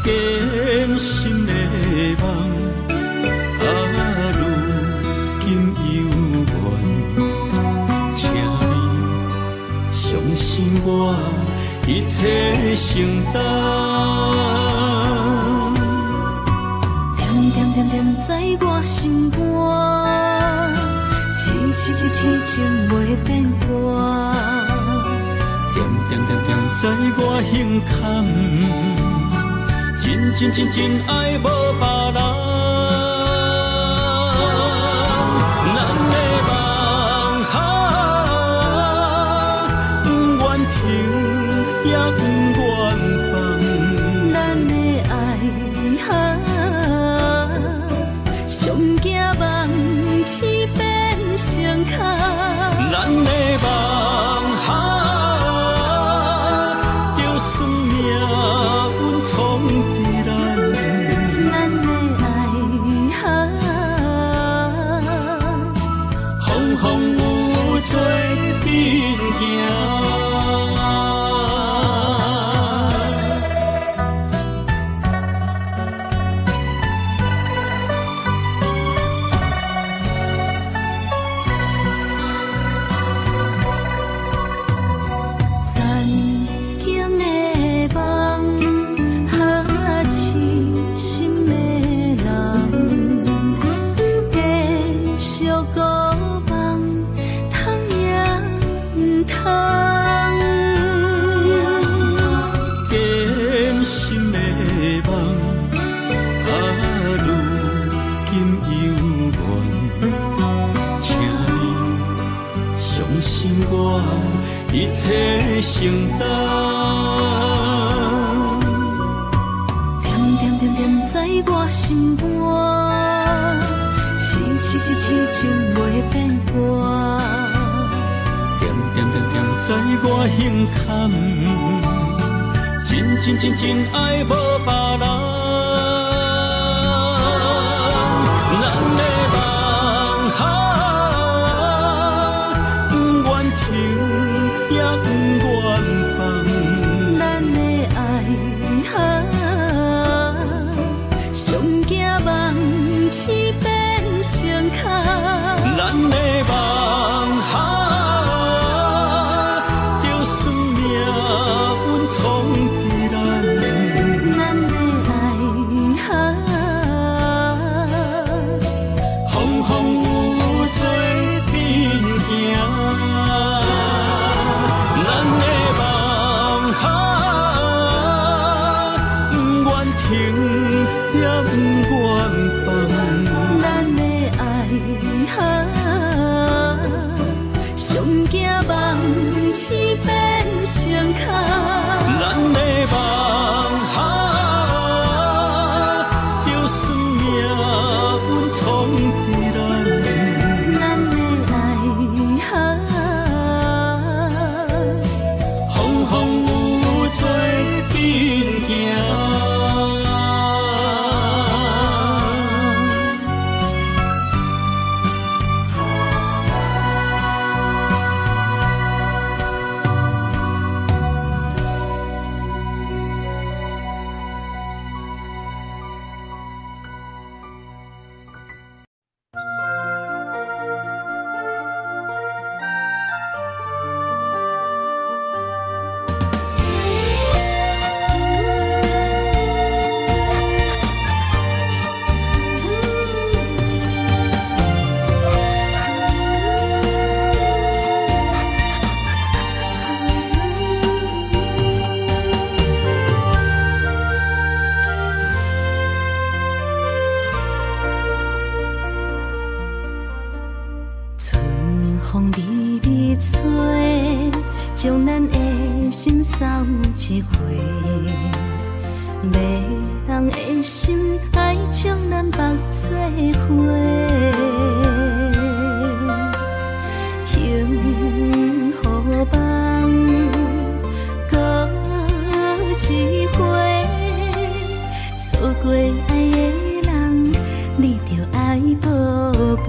艰辛的梦，如今犹原，请你相信我，一切承担。点在我心肝，痴情袂变卦。点在我胸坎，真爱无别人。咱的梦不愿停，也不愿放。咱的爱上惊梦痴变成空。咱的梦就算命运冲敌咱，咱的爱风有做阵行。一切承担，点在我心肝，痴情袂变卦。点在我胸坎，真爱无别人。咱的梦不愿停，也不愿放。咱的爱上惊梦痴变成空。咱的梦就算命运冲敌咱，咱的爱风有做阵行。咱的梦不愿停，也不愿放。咱的爱上惊梦痴变成空。咱的梦就算命运冲敌咱，咱的爱风有做阵行。风微微吹，将咱的心扫一回。迷人的心爱将咱绑做伙，幸福梦搁一回。错过爱的人，你着爱宝贝。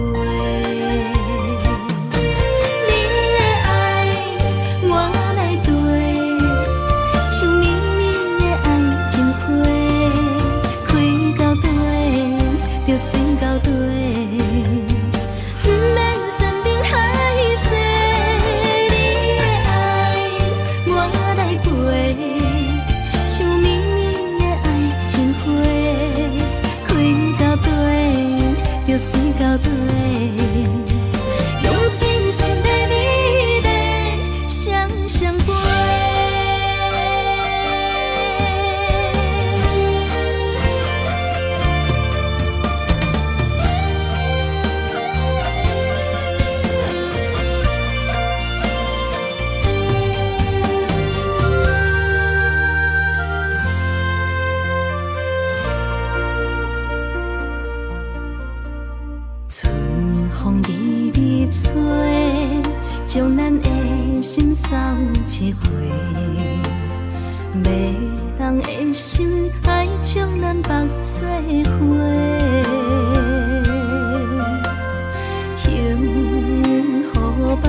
人的心爱将咱绑做伙，幸福梦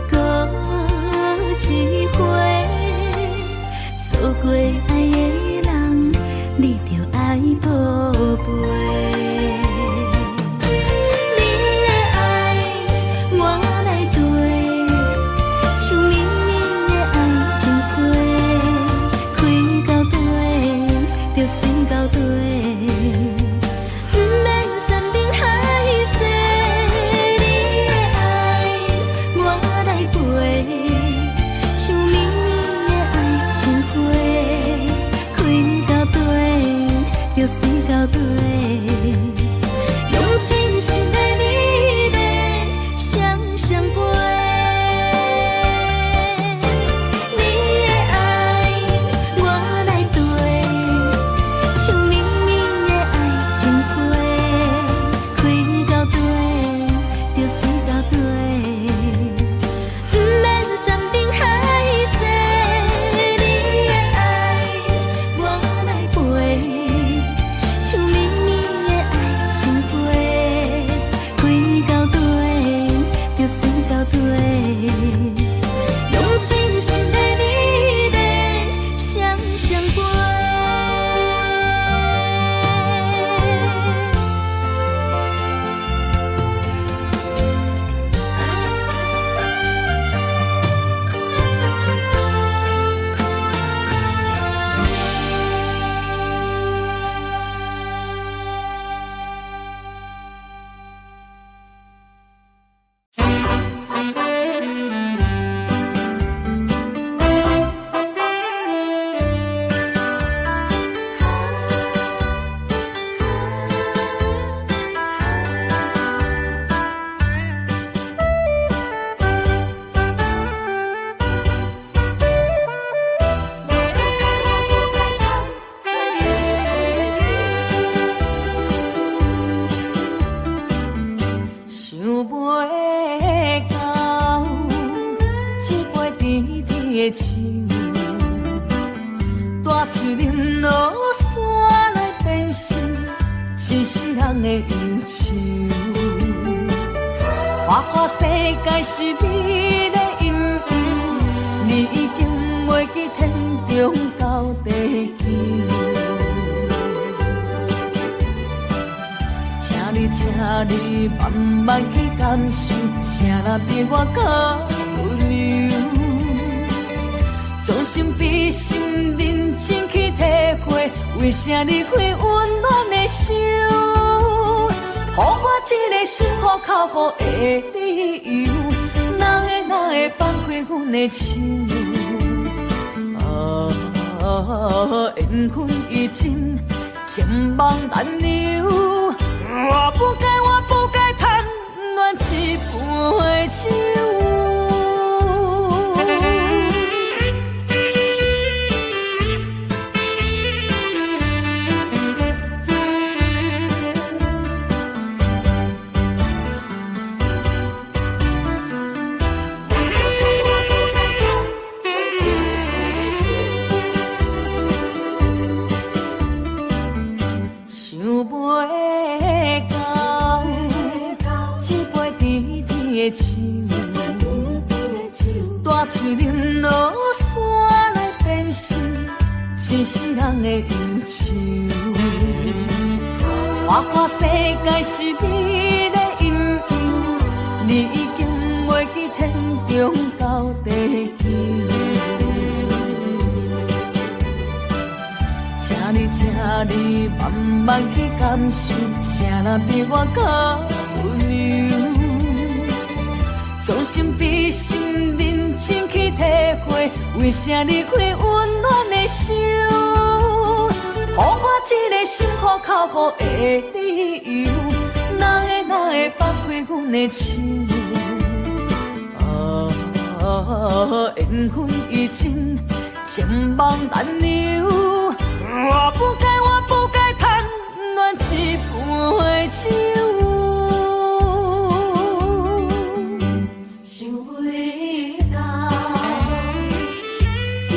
搁一回。错过爱的人，你着爱宝贝。大嘴林落山来变成一世人的忧愁。花花世界是你的阴影，你已经袂记天中到地球。请你慢慢去感受，谁若比我较温柔。将心比心，认真去体会，为啥离开温暖的手？予我一个心苦靠乎的理由，哪会放开阮的手？缘分已尽，情网难留。我不该贪恋一杯酒。大嘴林落山来变成一世人的忧愁。花花世界是你的阴影，你已经袂记天中到地球。请你慢慢去感受，谁若比我较温柔。将心比心，认真去体会，为啥离开温暖的手？予我一个心苦靠乎的理由，哪会放开阮的手？缘分已尽，情网难留。我不该贪恋一杯酒。想袂到，一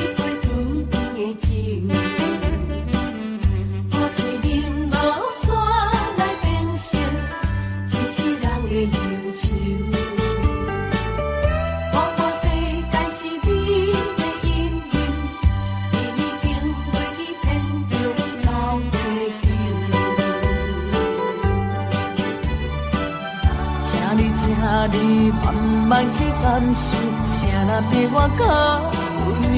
你慢慢去感受，谁人比我较温柔？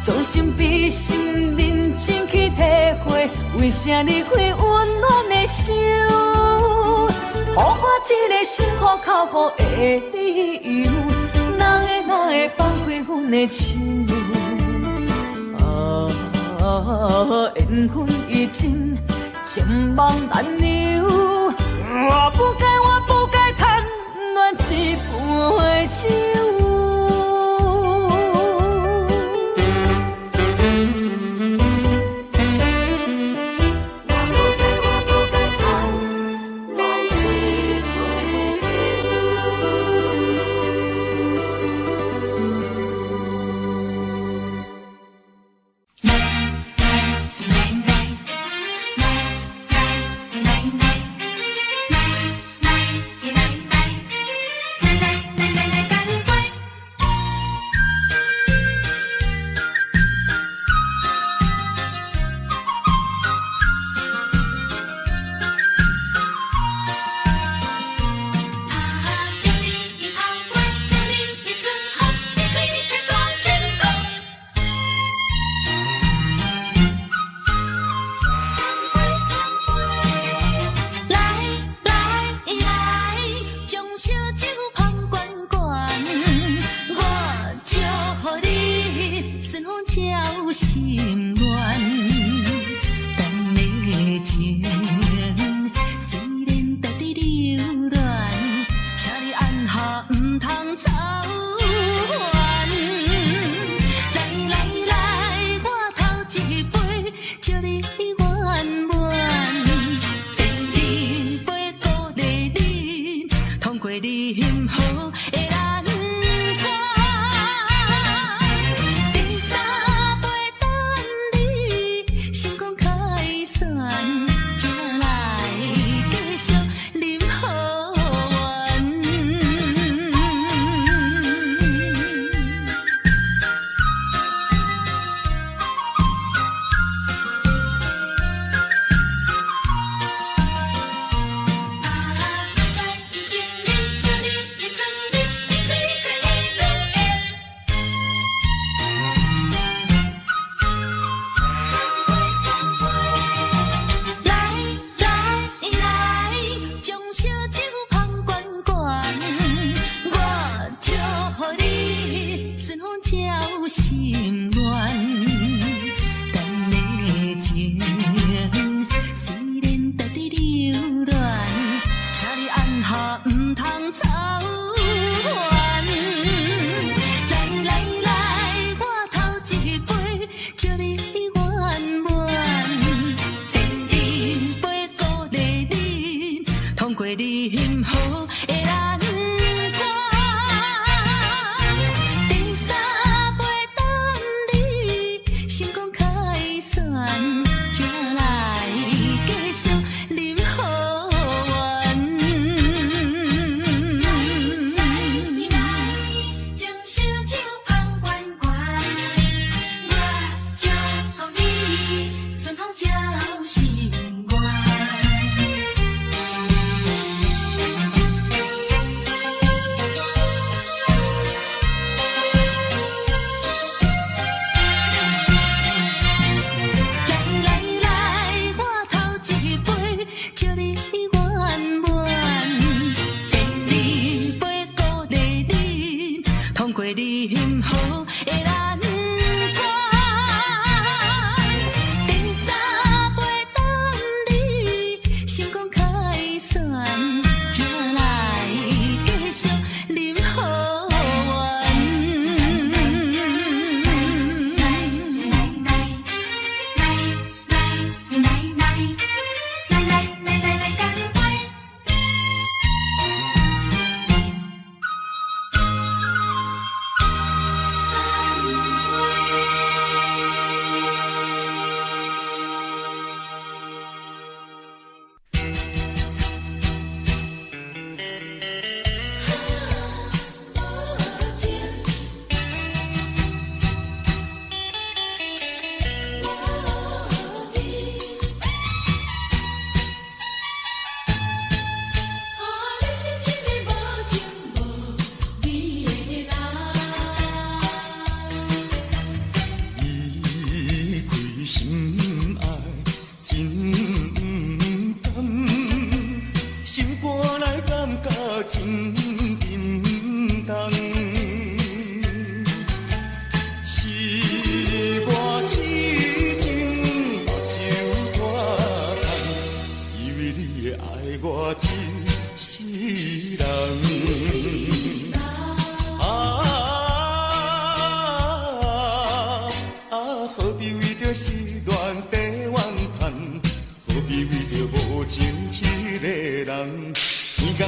将心比心，认真去体会，为啥你会温暖的手？予我一个心苦口苦的理由，哪会放开阮的心？缘分已尽，情网难留。我不该贪恋一杯酒。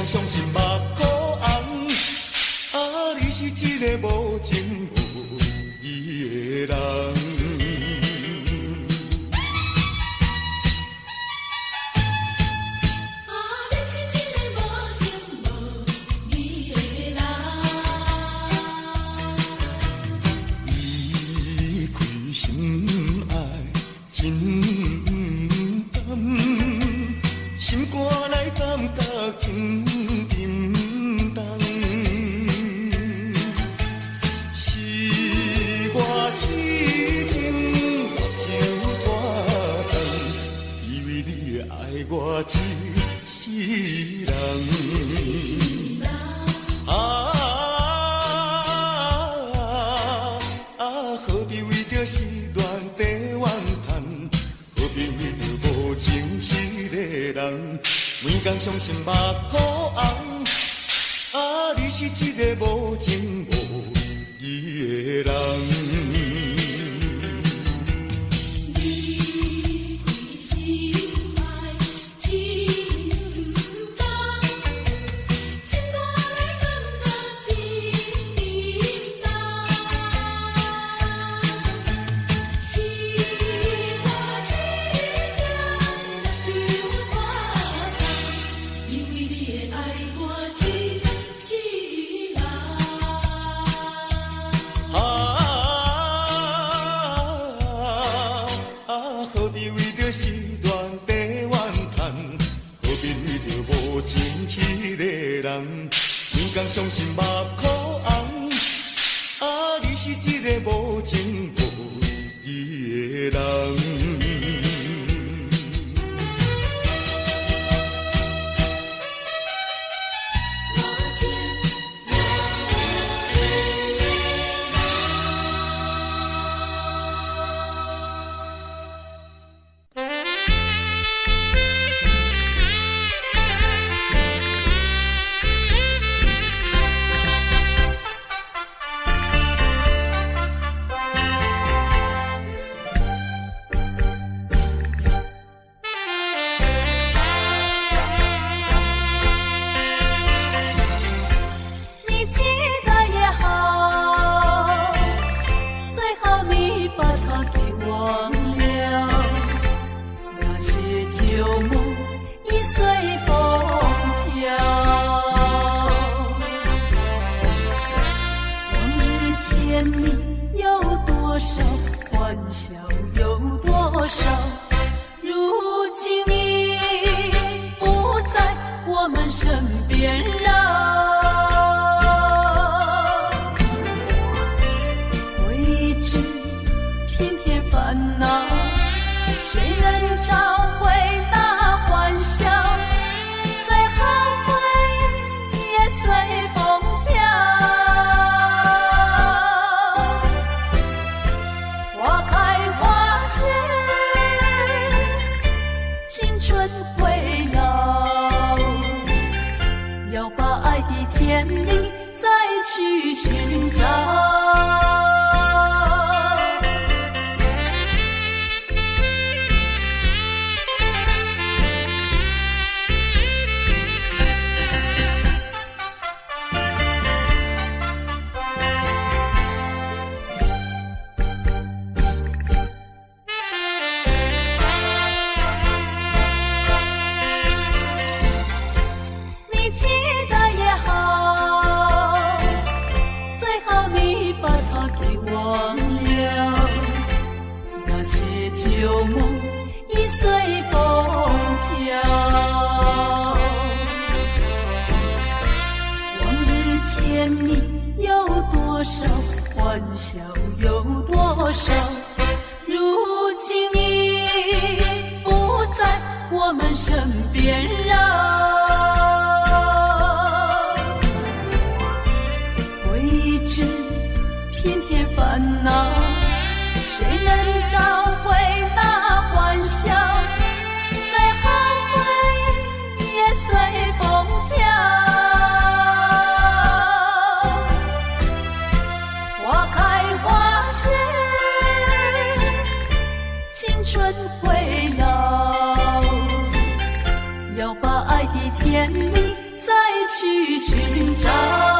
讲伤心目眶红，啊，你是一个无情无义的人。伤心目眶红，啊，你是一个无情无义的人。伤心目眶红，啊，你是一个无情无义的人。要把爱的甜蜜再寻找。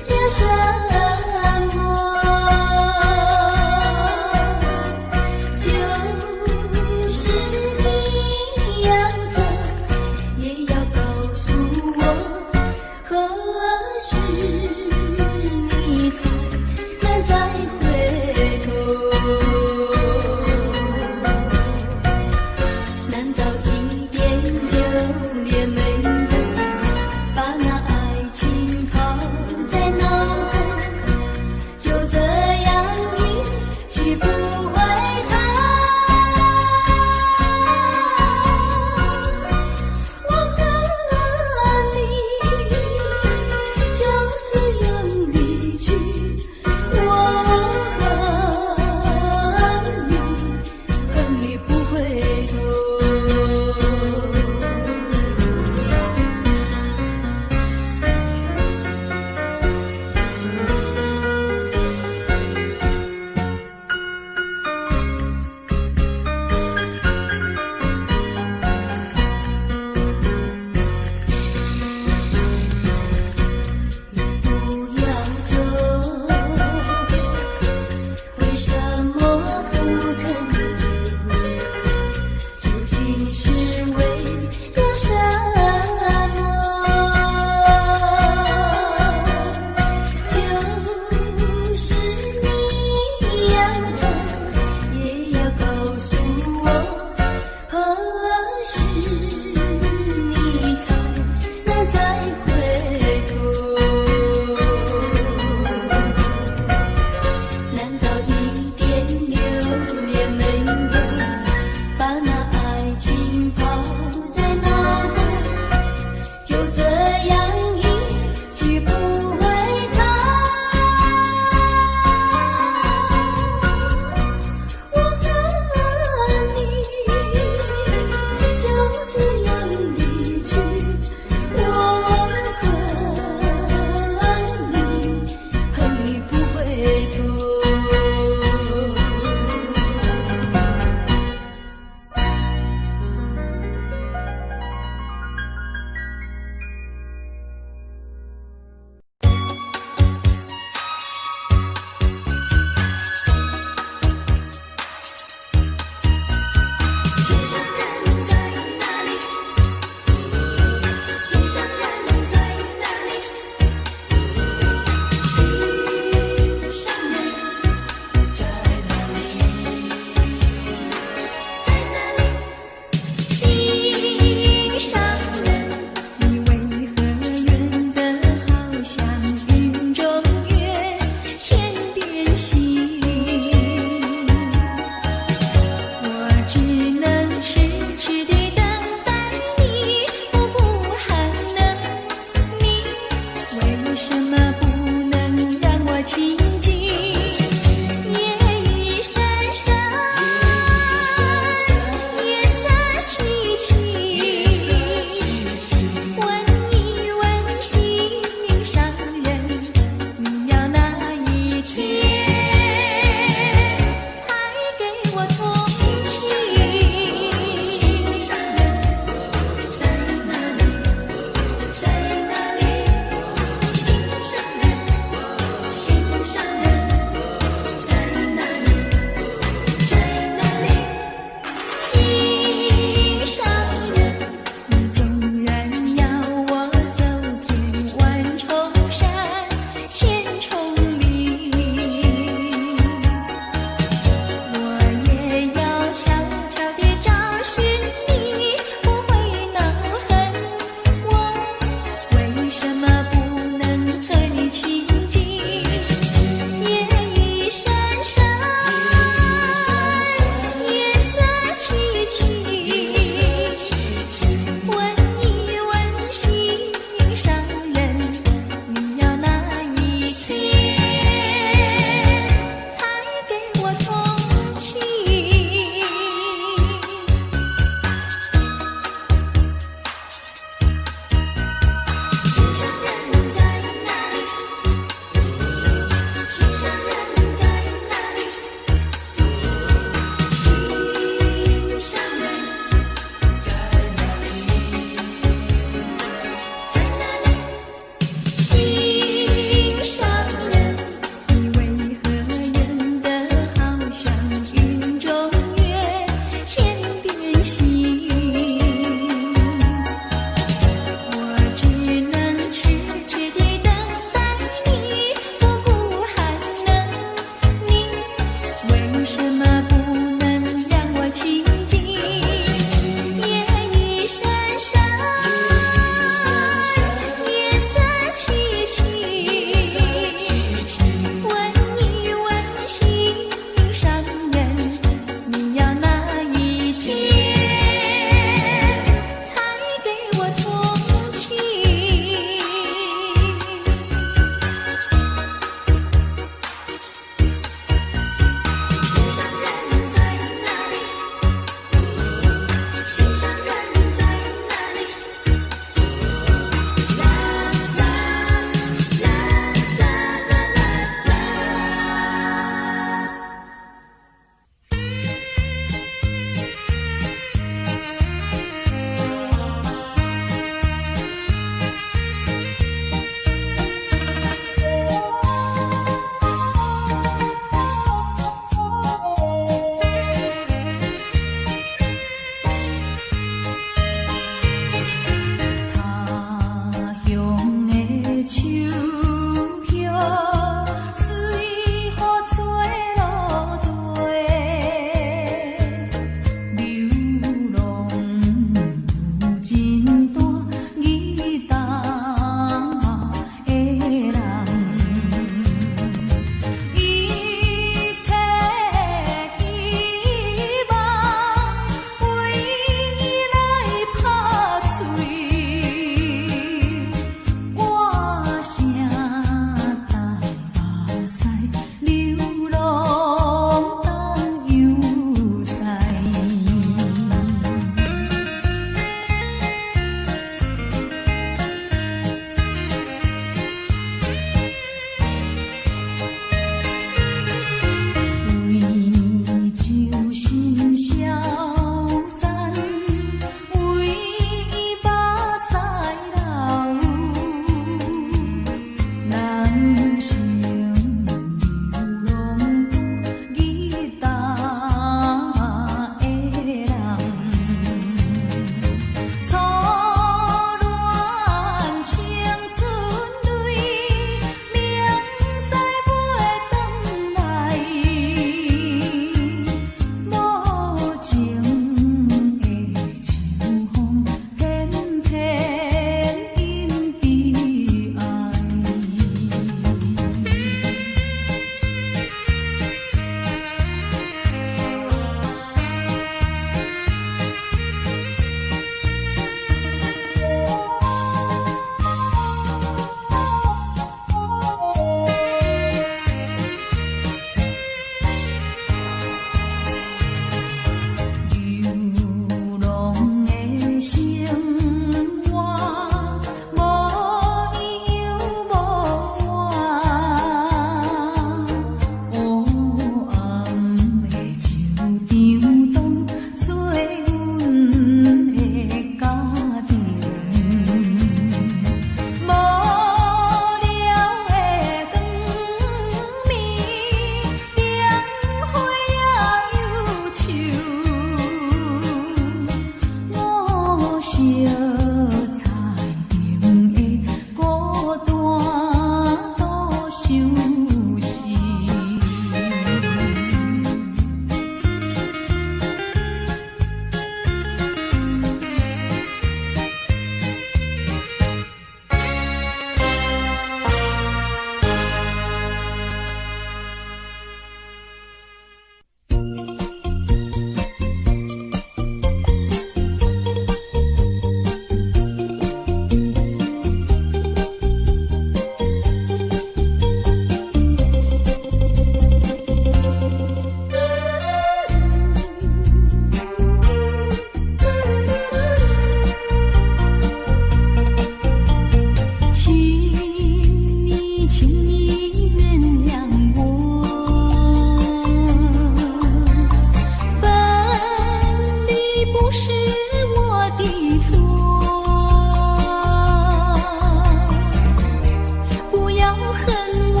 恨我，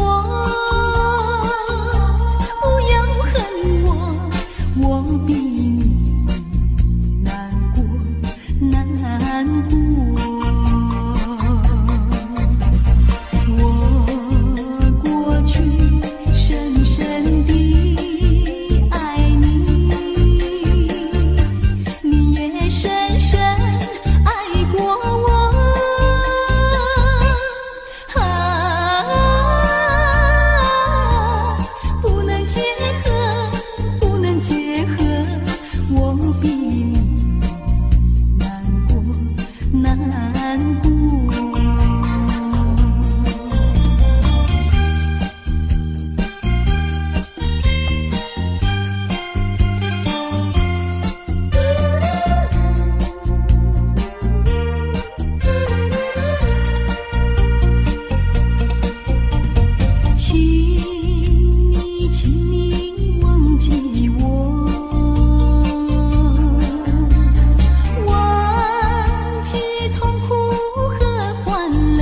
不要恨我，我比你难过难过。我过去深深地爱你，你也深深爱过我。不能结合，不能结合，我比你难过难过。请你忘记我，忘记痛苦和欢乐，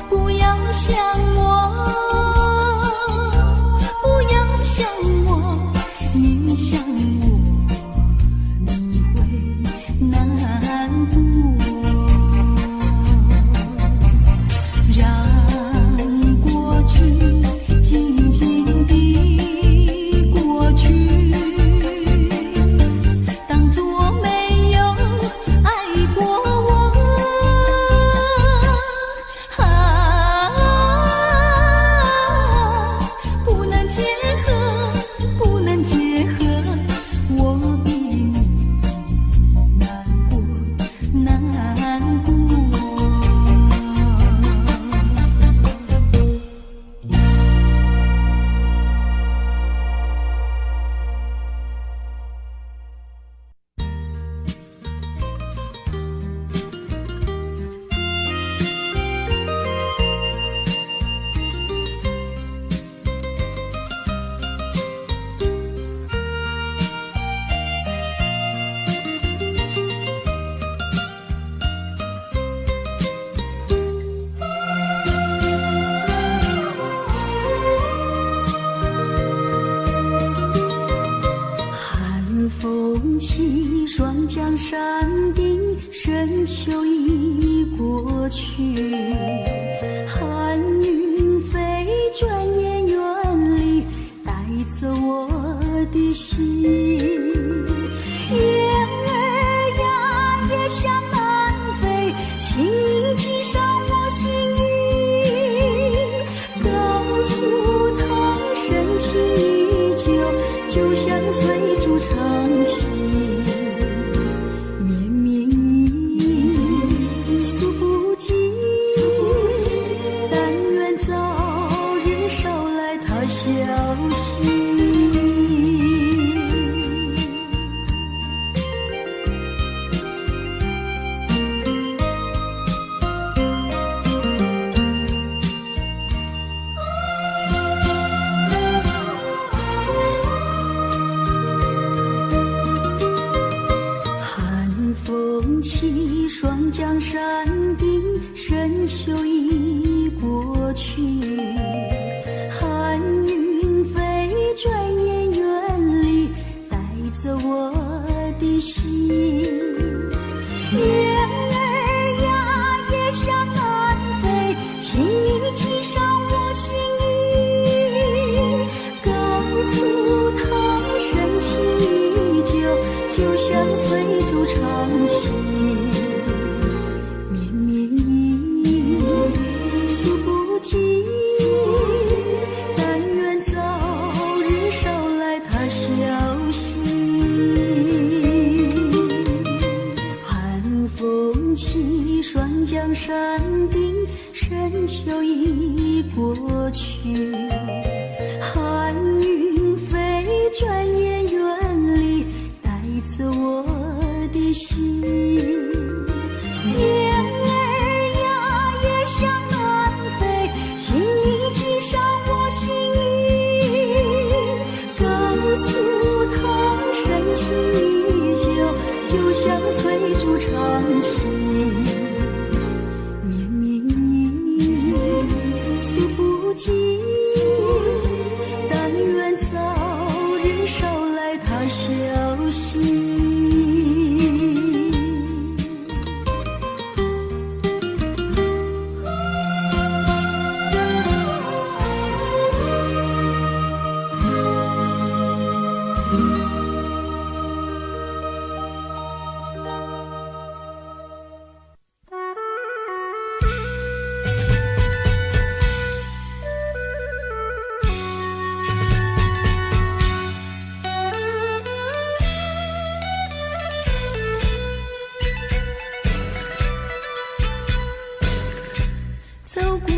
不要想我，不要想我，你想我，你会难过。让过去静静地过去，当作没有爱过我。不能结合，不能结合，我比你难过难过。风起，霜降山顶，深秋已过去。寒云飞，转眼远离，带走我的心。雁儿呀，也向南飞，请你记上我心意，告诉他深情依旧，就像翠竹长青。绵绵一诉不尽，但愿早日捎来他消息。风起，霜降山顶，深秋已过去。寒云飞，转眼远离，带走我的心。雁儿呀，也向南飞，请你记上我心意，告诉他深情依旧，就像翠竹长青。绵绵一诉不尽，但愿早日捎来他消息。寒风起，霜降山顶，深秋已过去。寒云飞，转眼远离，带走我的心。雁儿呀，也向南飞，请你记上我心意，告诉他深情依旧，就像翠竹长青。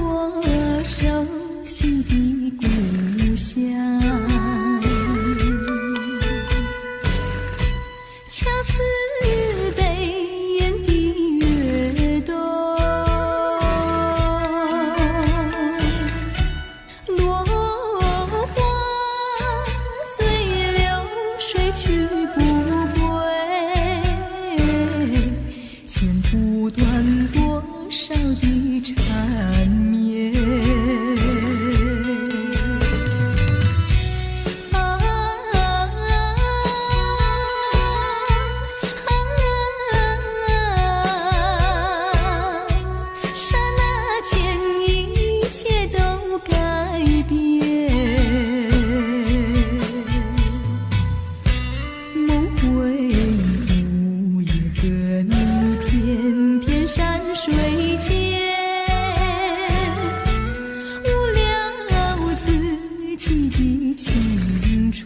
我熟悉的故乡，恰似北雁的跃动，落花随流水去不归，剪不断多少的缠绵。刹那间一切都改变，梦回午夜的你翩翩山水间，误了自己的青春。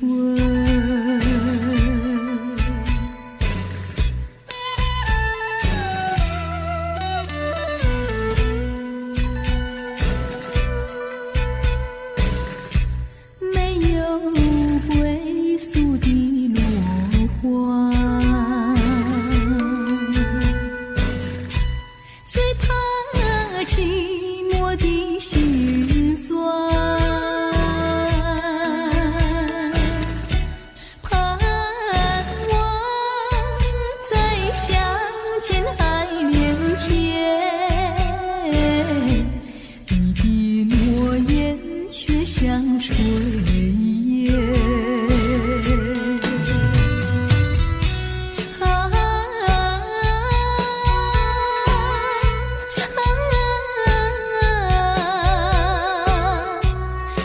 没有归宿的落花，最怕寂寞的心酸，盼望再相见还连天，你的诺言却像炊烟。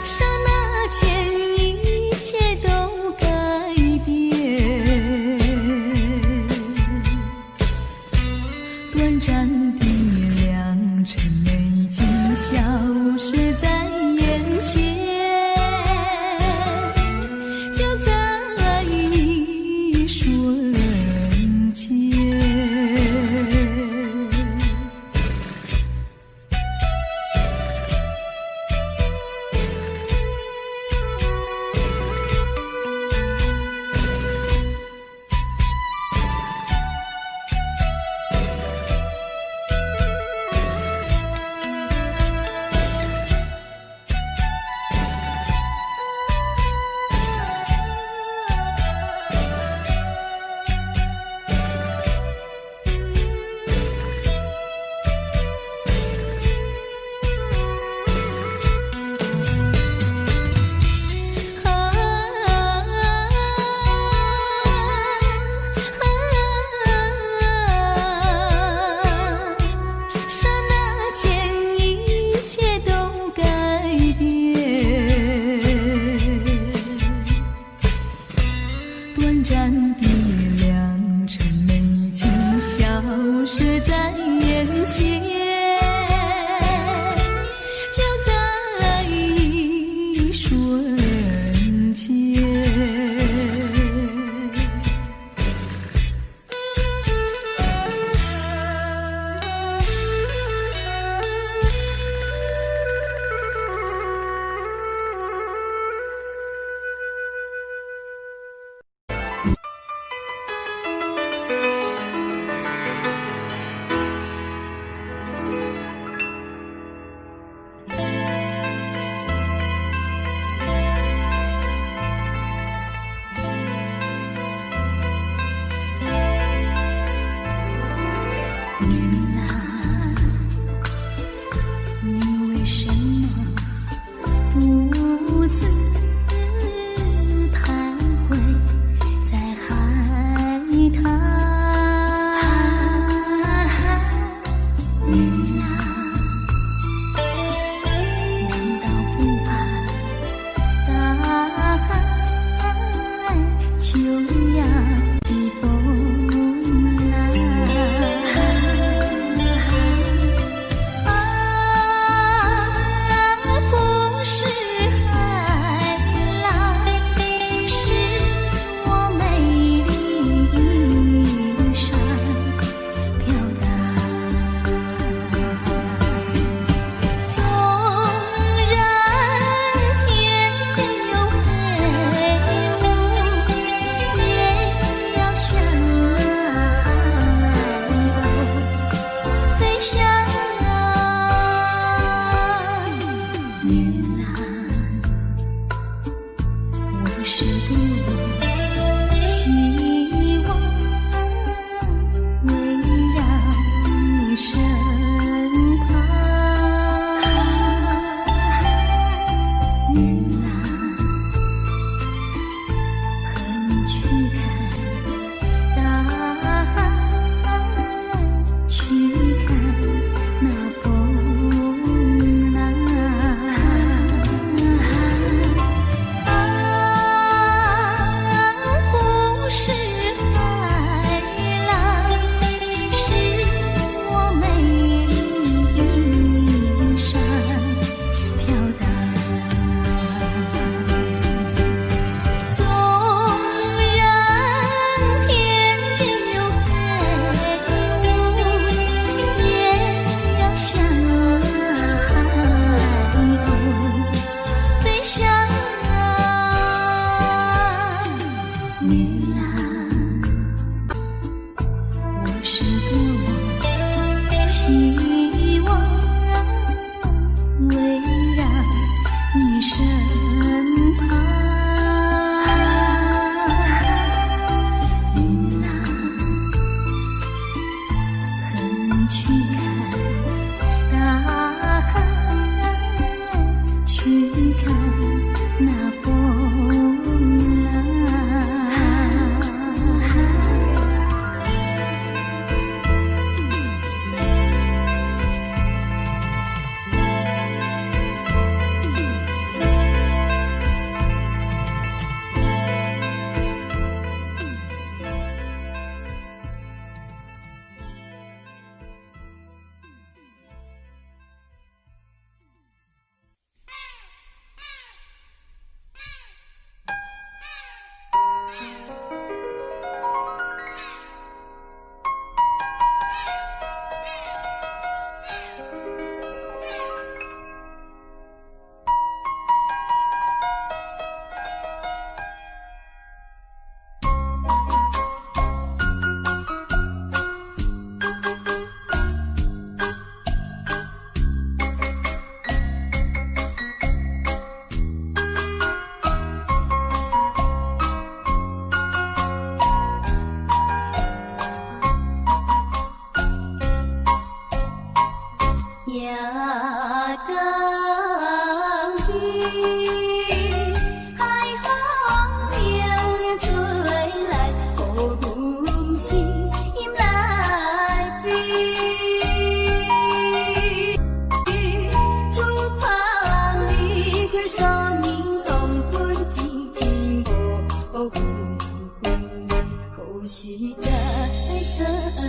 刹那间一切都改变，短暂的良辰美景消失在眼前，就在一瞬间。夜江边，海风凉凉吹来，雨云是阴来飞。厝旁离开少年同分之情无分分，可是在失去。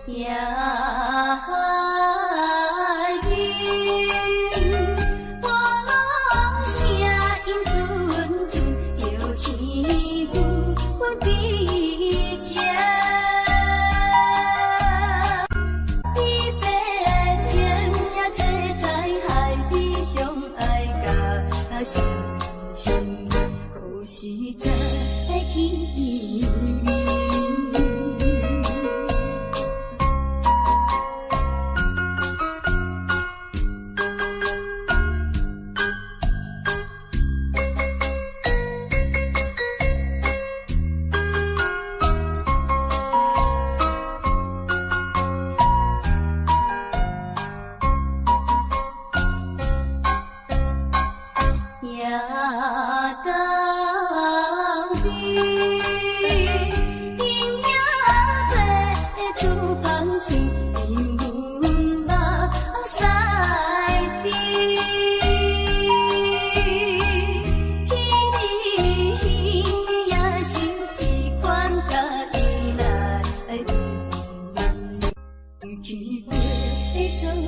夜海边，波浪声音阵阵，叫醒阮比情。你白情也坐在海边，相爱甲相亲，可是在见面。夜江边，阴影白厝旁边，因阮目屎滴。彼也是一款甲伊来去过的少年。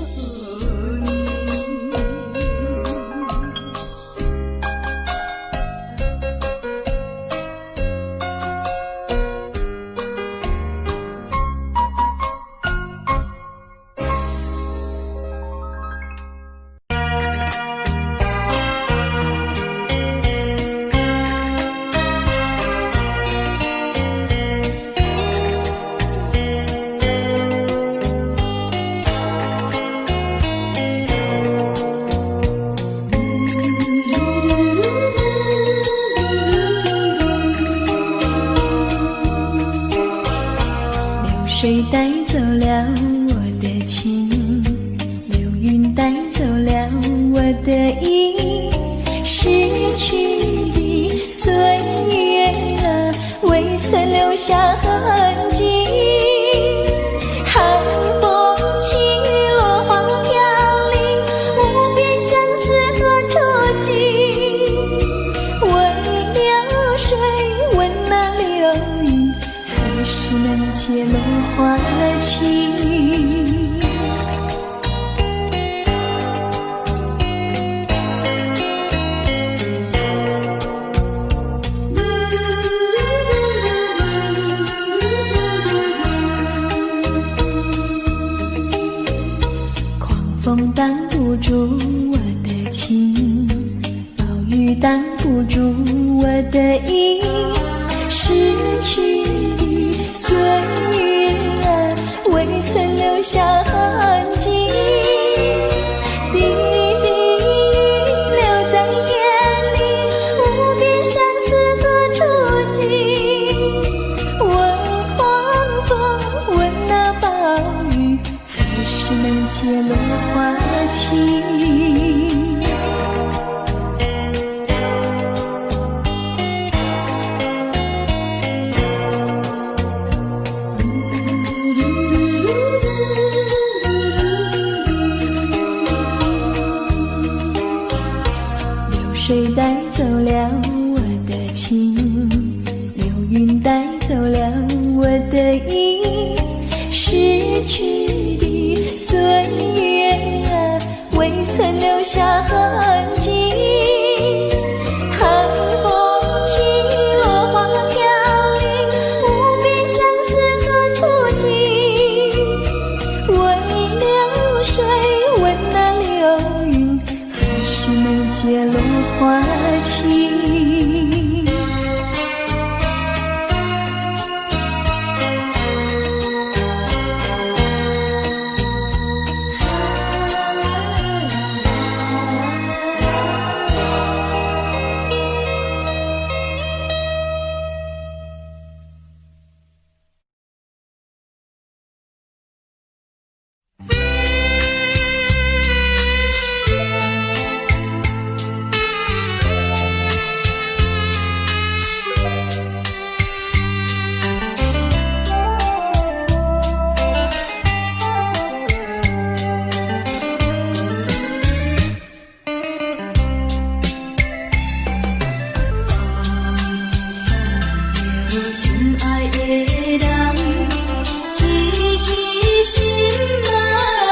水带走了我的情，流云带走了我的意，逝去的岁月啊，未曾留下痕迹。寒风起，落花飘零，无边相思何处寄？问了水，问那流云，何时能解落花期？狂风挡不住我的情，暴雨挡不住我的意，逝去的岁月啊，未曾留下痕迹。滴滴流在眼里，无边相思何处寄？问狂风，问那暴雨，何时能解落花期？水带走了我的情，流云带走了我的意，逝去的岁月啊，未曾留下痕迹。寒风起，落花飘零，无边相思何处寄？问心爱的人，一时心爱。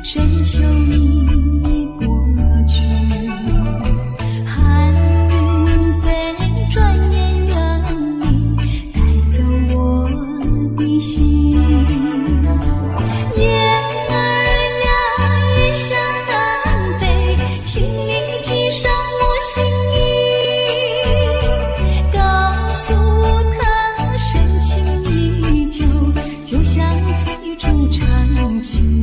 深秋你过去，寒云飞，转眼远离，带走我的心。雁儿呀，异乡南北，请你寄上我心意，告诉他深情依旧，就像翠竹缠情。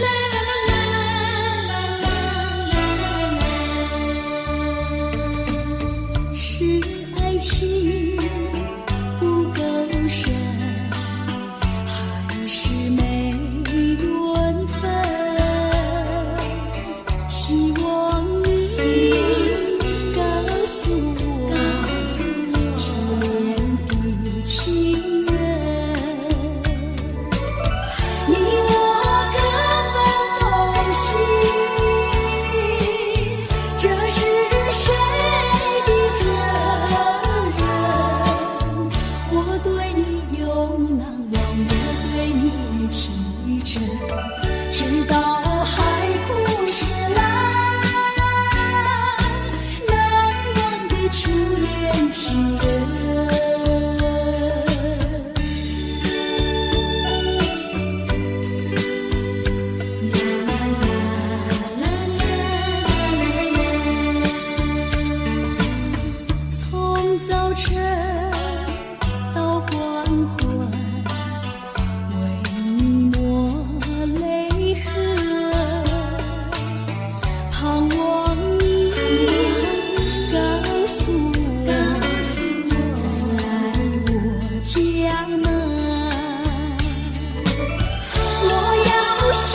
来真，直到海枯石烂，难忘的初恋情人。从早晨到黄昏，为你抹泪痕，盼望你告诉我，来我家门。我要向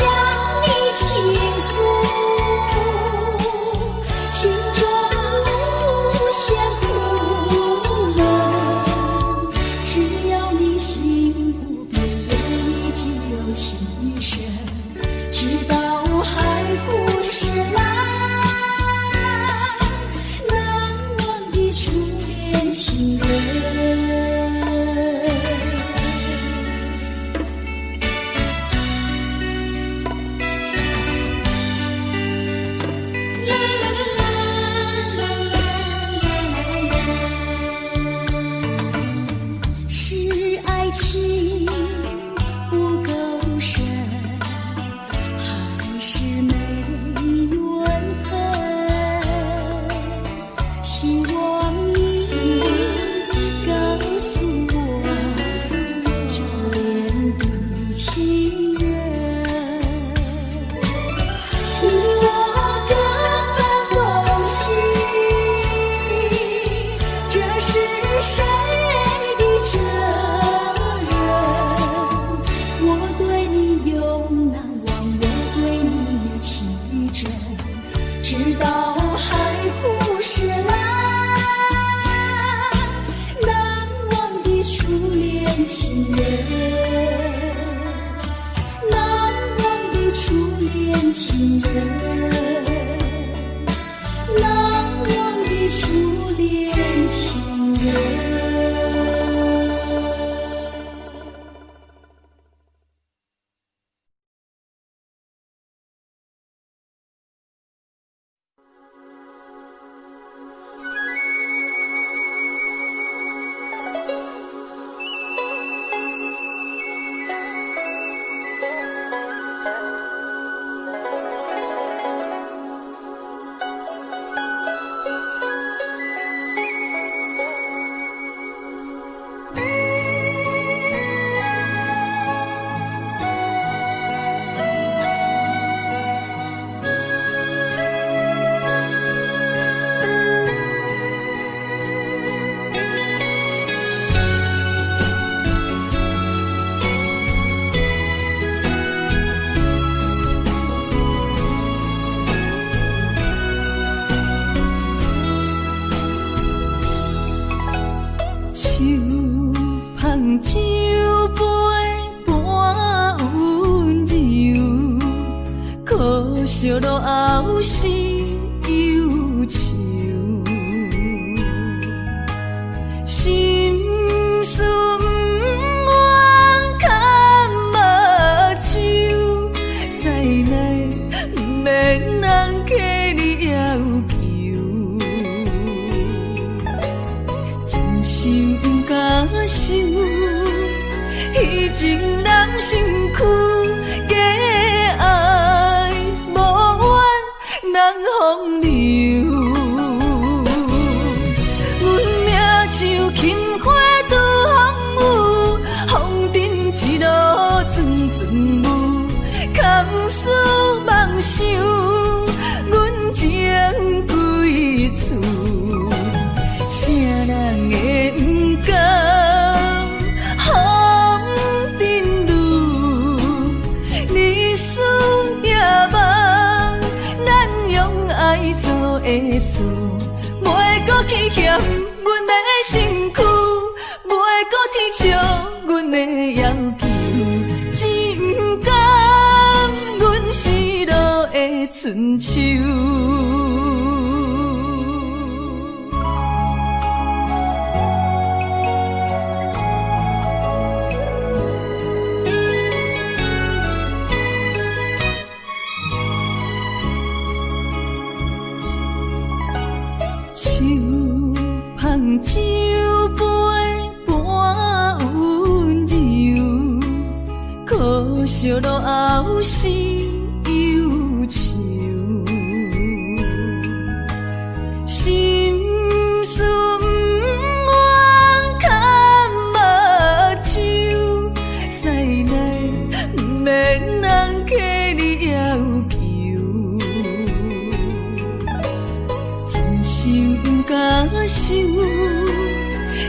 你倾诉心中无限苦闷，只要你心不变，为你仅有情深，直到海枯石烂，难忘的初恋情人。是爱情不够深，还是没缘分？希望你告诉我，初恋的情人，你我各分东西，这是谁的责任？我对你永难忘，我对你情真，直到海枯石烂，难忘的初恋情人，难忘的初恋情人，难忘的初恋情人。酒杯半温柔，可惜落后是忧愁。心事不愿牵目睭，使来不免人客你要求，真心不敢想。以前人身躯，假爱无怨人风流。阮命像轻花拄风雨，风尘一路转转舞，空思梦想，阮情归厝，啥人会不甘？会错，袂搁去嫌阮的身躯，袂搁去笑阮的要求，只不甘阮失落的春秋。手，捧酒杯半温柔，可惜落后是忧愁。心事不愿牵目睭，使来不免人客你要求。真心不敢想，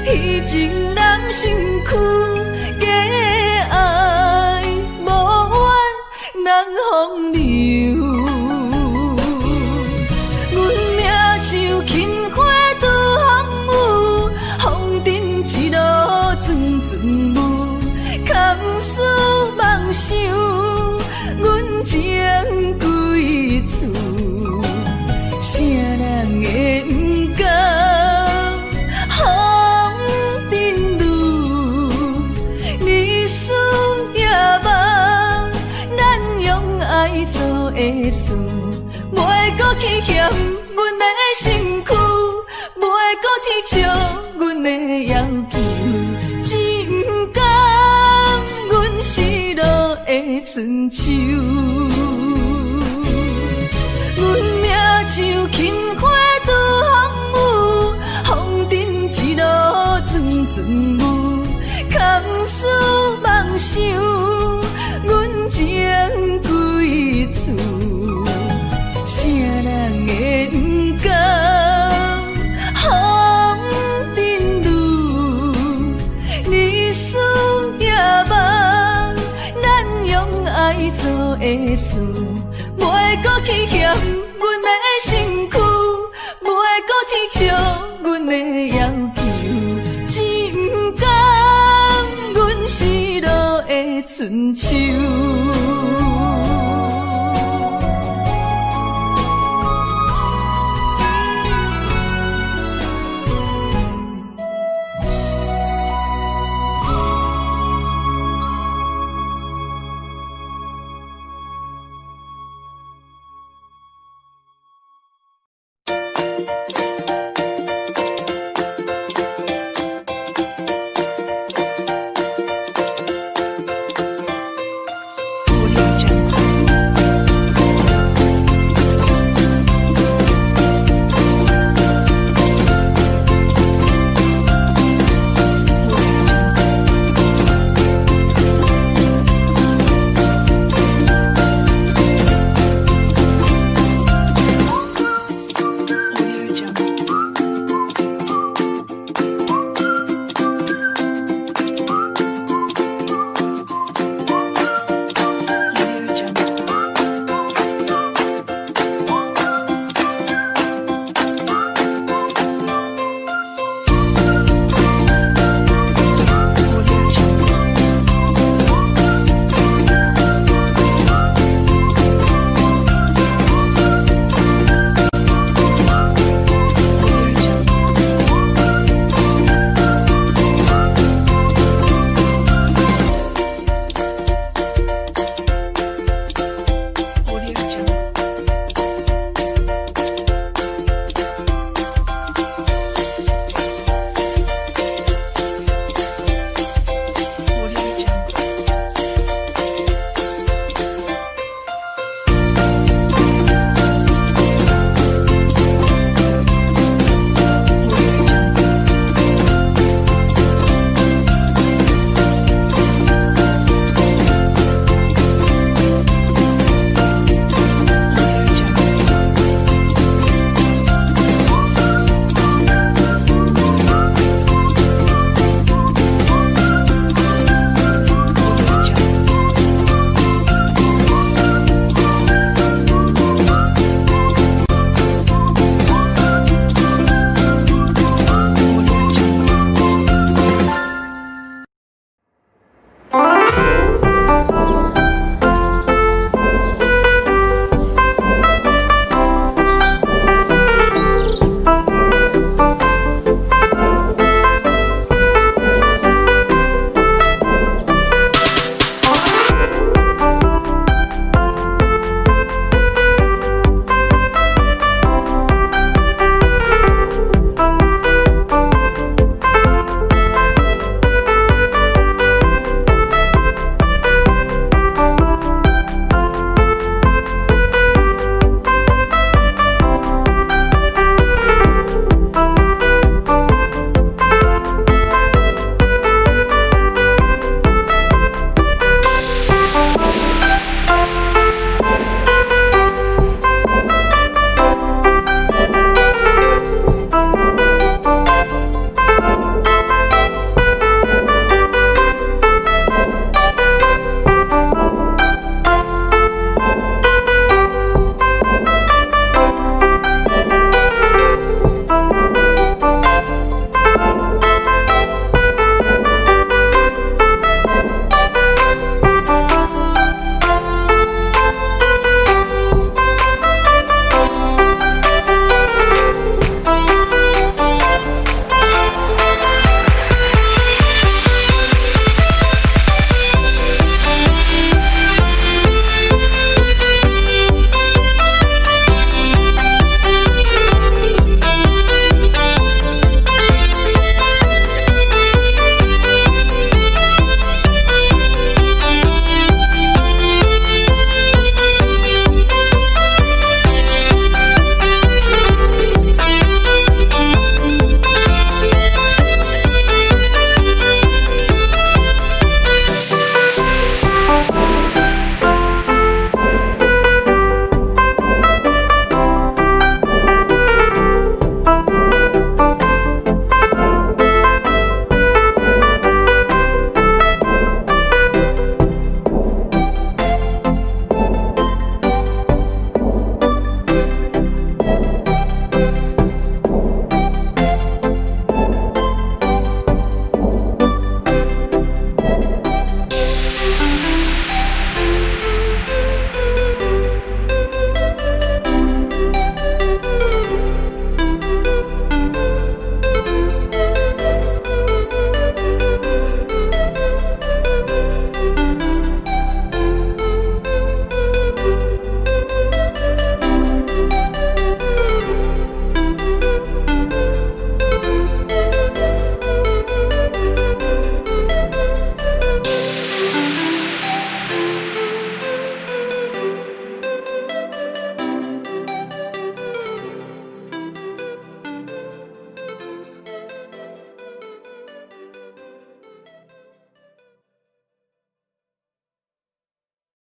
迄情难身躯，假爱无怨难风流。阮命像轻花拄风雨，风尘一路阵阵雾，空思梦想，阮情归厝。啥人会不甘风尘路？日思夜梦，咱用爱做的事，袂搁去嫌阮的身躯，袂搁去笑阮的要求，只不甘阮失落的春秋。阮命像轻花拄风雨，风尘一路阵阵雾，空思梦想，阮情归厝。啥人会不甘风尘路？日思夜梦，咱用爱做的事，袂搁去嫌阮的身躯，袂搁去笑阮的要求，只不甘阮失落的春秋。